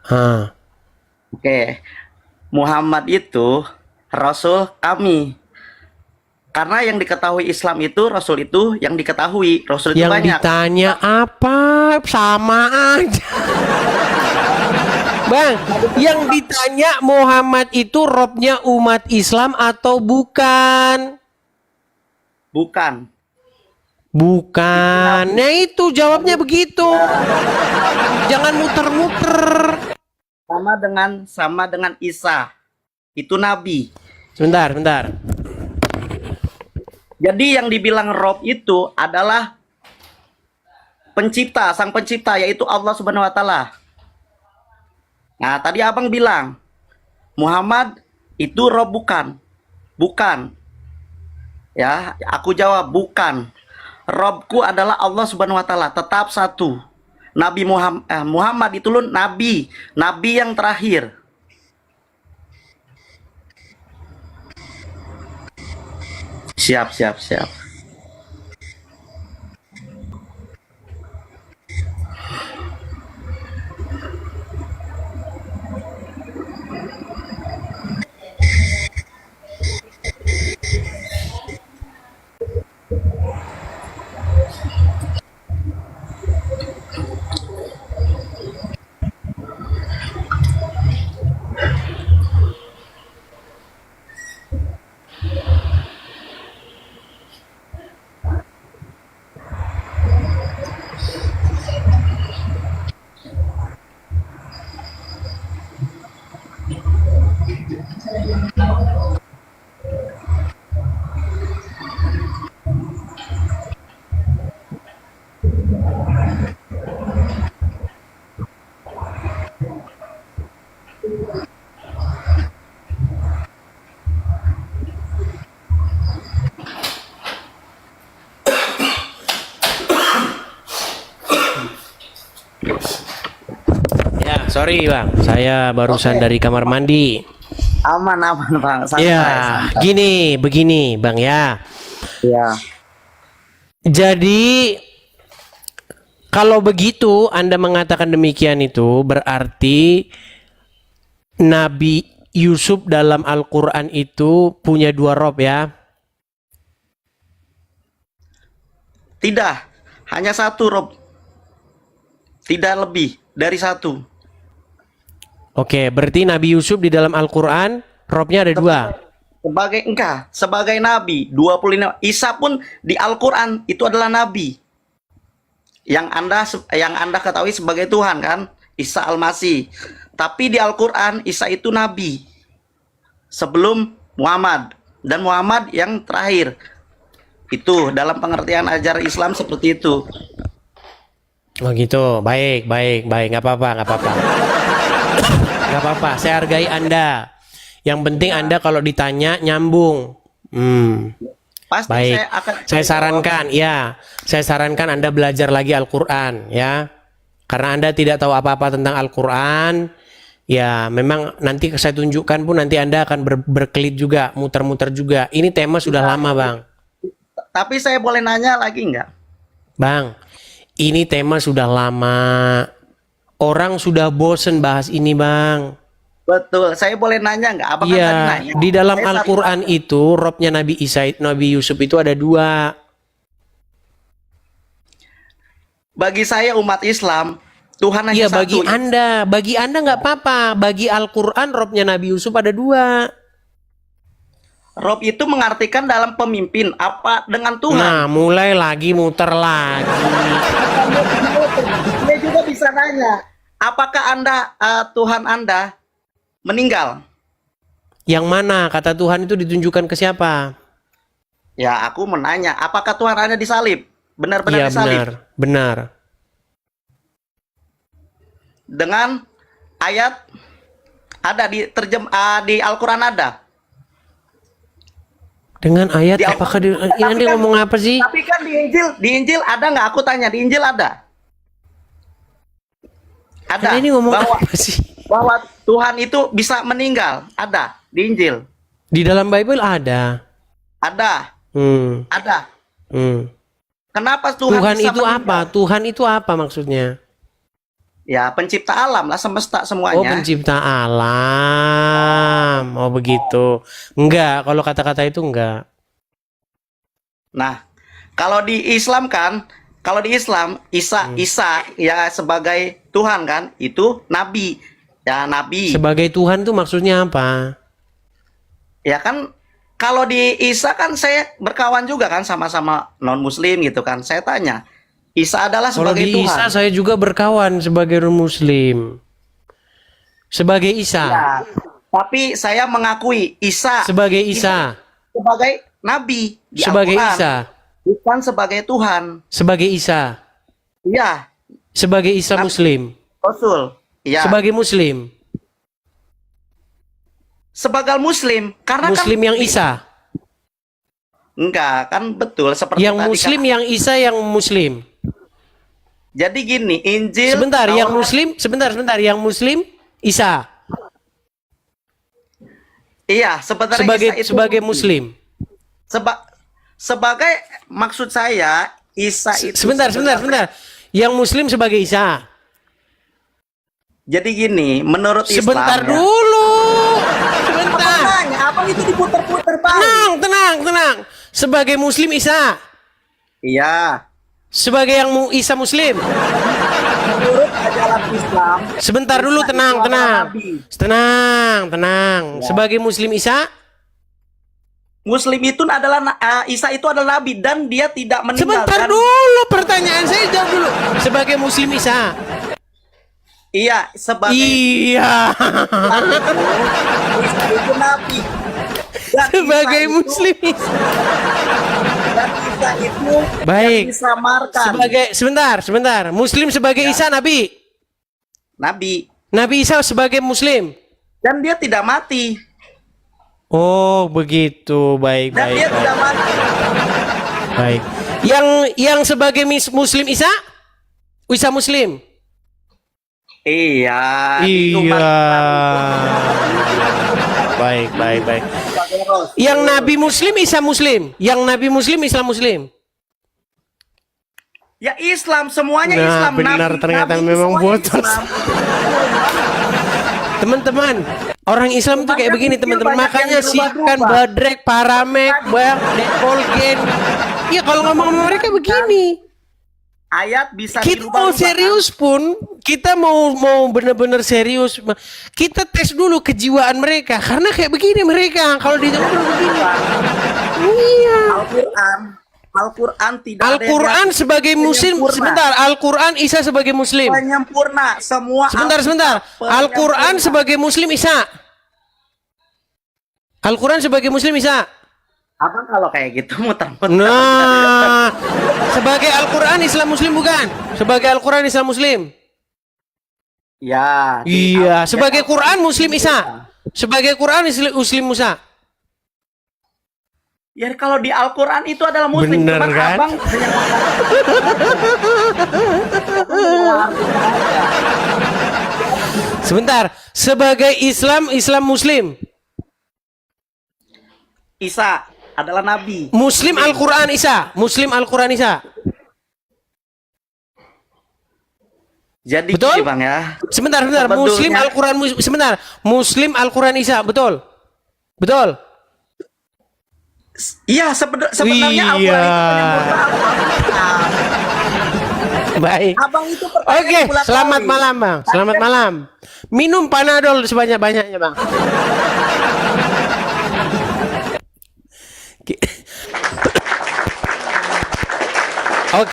Ah, Oke, Muhammad itu Rasul kami. Karena yang diketahui Islam itu Rasul itu yang diketahui. Rasul itu yang banyak. ditanya apa? Sama aja. Bang, yang ditanya Muhammad itu robnya umat Islam atau bukan? Bukan. Itu Bukan. nabi. Nah itu jawabnya begitu. Jangan muter-muter. Sama dengan Isa. Itu nabi. Sebentar, sebentar. Jadi yang dibilang Rob itu adalah pencipta, sang pencipta yaitu Allah Subhanahu wa taala. Nah, tadi Abang bilang Muhammad itu Rob bukan. Bukan. Ya, aku jawab bukan. Robku adalah Allah Subhanahu wa taala, tetap satu. Muhammad itu loh nabi, nabi yang terakhir. Siap, siap, siap. Ya, sorry bang, saya barusan Oke, dari kamar mandi. aman aman Bang, Ya, santai, santai. begini bang ya. Ya. Jadi kalau begitu Anda mengatakan demikian itu berarti Nabi Yusuf dalam Al-Quran itu punya dua rob ya. Tidak, hanya satu Rob, tidak lebih dari satu. Oke, berarti Nabi Yusuf di dalam Al-Quran robnya ada dua. Sebagai nabi 25. Isa pun di Al-Qur'an itu adalah nabi. Yang Anda ketahui sebagai Tuhan kan? Isa Al-Masih. Tapi di Al-Qur'an Isa itu nabi sebelum Muhammad, dan Muhammad yang terakhir. Itu dalam pengertian ajaran Islam seperti itu. Oh gitu, baik, baik, baik, nggak apa-apa, nggak apa-apa. Nggak apa-apa, saya hargai Anda. Yang penting Anda kalau ditanya nyambung. Pasti Baik. saya akan Saya jawab. sarankan, ya, saya sarankan Anda belajar lagi Al-Quran, ya. Karena Anda tidak tahu apa-apa tentang Al-Quran, ya memang nanti saya tunjukkan pun nanti Anda akan berkelit juga, muter-muter juga. Ini tema sudah lama, Bang. Tapi saya boleh nanya lagi nggak? Bang, ini tema sudah lama. Orang sudah bosen bahas ini, Bang. Betul, saya boleh nanya nggak? Abang kan Iya, tadi nanya. di dalam Saya satu. Al-Quran itu, robnya Nabi Isa, Nabi Yusuf itu ada dua. Bagi saya umat Islam, Tuhan hanya Iya, satu. bagi Anda nggak apa-apa. Bagi Al-Quran, robnya Nabi Yusuf ada dua. Rob itu mengartikan dalam pemimpin apa dengan Nah, Tuhan. mulai lagi muter lagi. Saya juga bisa nanya, apakah Tuhan Anda meninggal? Yang mana kata Tuhan itu ditunjukkan ke siapa? Ya, aku menanya, apakah Tuhan Anda disalib? Benar-benar Iya, disalib? benar, benar. Dengan ayat ada di Al-Quran ada. Dengan ayat, Di apakah Al-Quran. ini Anda ngomong apa sih? Tapi kan di Injil ada nggak? Aku tanya, di Injil ada? Anda Ada ini ngomong bahwa apa sih? bahwa Tuhan itu bisa meninggal. Ada di Injil. Di dalam Bible ada. Ada, Hmm, ada. hmm. Kenapa Tuhan Tuhan bisa itu meninggal? apa? Tuhan itu apa maksudnya? Ya, pencipta alam lah, semesta Oh, semuanya. pencipta alam. Oh, begitu. Enggak, kalau kata-kata itu enggak. Nah, kalau di Islam kan, kalau di Islam Isa ya sebagai Tuhan kan, itu nabi. Ya, nabi. Sebagai Tuhan tuh maksudnya apa? Ya kan, kalau di Isa kan saya berkawan juga kan sama-sama non-muslim gitu kan. Saya tanya, Isa adalah Kalau sebagai di Tuhan. Isa saya juga berkawan sebagai muslim. Sebagai Isa. Ya, tapi saya mengakui Isa Sebagai Isa. sebagai nabi di Sebagai Al-Quran, Isa. bukan sebagai Tuhan. Sebagai Isa. Iya, Sebagai Isa Nabi. muslim. Rasul. Iya, Sebagai muslim. sebagai muslim karena Muslim kan yang Isa. enggak kan betul seperti Yang tadi muslim kan. yang Isa yang muslim. Jadi gini, Injil Sebentar, yang Taurat- muslim, sebentar, yang muslim Isa. Iya, sebenarnya Sebagai Isa itu sebagai muslim. sebagai maksud saya Isa itu Sebentar. Yang muslim sebagai Isa. Jadi gini, menurut Islam Sebentar ya. dulu. Sebentar. Makanya apa itu diputer-puter, Pak? Tenang. Sebagai muslim Isa. Iya. Sebagai yang Isa muslim. Menurut ajaran Islam, Sebentar dulu, Isa tenang. itu adalah nabi. Tenang. Sebagai muslim Isa. Muslim itu adalah Isa itu adalah nabi dan dia tidak meninggal. Sebentar Dan- dulu, pertanyaan saya jawab dulu. Sebagai muslim Isa. Iya, sebagai Iya. Isa itu nabi. Dan Sebagai Isa itu- muslim Isa. dan Isa itu Baik. yang disamarkan. Sebentar. Muslim sebagai Isa nabi. Nabi. Nabi Isa sebagai muslim. Dan dia tidak mati. Oh, begitu. Baik. Dan dia tidak mati. Baik. Yang sebagai muslim Isa? Isa muslim. Iya. itu Iya. Baik. Baik. Sebagai Rasul. Yang nabi muslim Isa muslim. Yang nabi muslim Islam muslim. Ya Islam, semuanya Nah, Islam. benar, ternyata itu memang semuanya botos. Islam. Teman-teman, orang Islam tuh kayak begini, teman-teman. banyak Makanya yang berubah-ubah. siapkan badrek, paramek, bang, dekolgen. Iya, kalau ngomong sama mereka begini. Ayat bisa Kita dirubah-rubah, mau kan? serius pun, kita mau bener-bener serius, kita tes dulu kejiwaan mereka. Karena kayak begini mereka, kalau di begini. Iya. Al-Quran tidak ada Al-Quran yang sebagai muslim, penyempurna. sebentar. Al-Quran Isa sebagai muslim. Penyempurna semua. Sebentar. Al-Quran sebagai muslim Isa. Al-Quran sebagai muslim Isa. Abang kalau kayak gitu muter-muter. Nah, sebagai Al-Quran Islam muslim bukan? Sebagai Al-Quran Islam muslim. Ya. Iya, sebagai Quran muslim Isa. Sebagai Quran muslim Musa. Ya kalau di Al-Quran itu adalah muslim. Bener, Cuman kan? abang Sebentar, sebagai Islam muslim. Isa adalah nabi. Muslim Al-Quran Isa. Muslim Al-Quran Isa. Jadi Betul? gini, Bang ya. Sebentar. Sebetulnya- Muslim Al-Quran sebentar. Muslim Al-Quran Isa, betul? Betul? Iya, sebenarnya Al-Quran Iya. itu penyempurna Al-Quran. Baik. Abang itu pertanyaan Oke, bulat selamat balik. malam, Bang. Selamat malam. Minum Panadol sebanyak-banyaknya, Bang.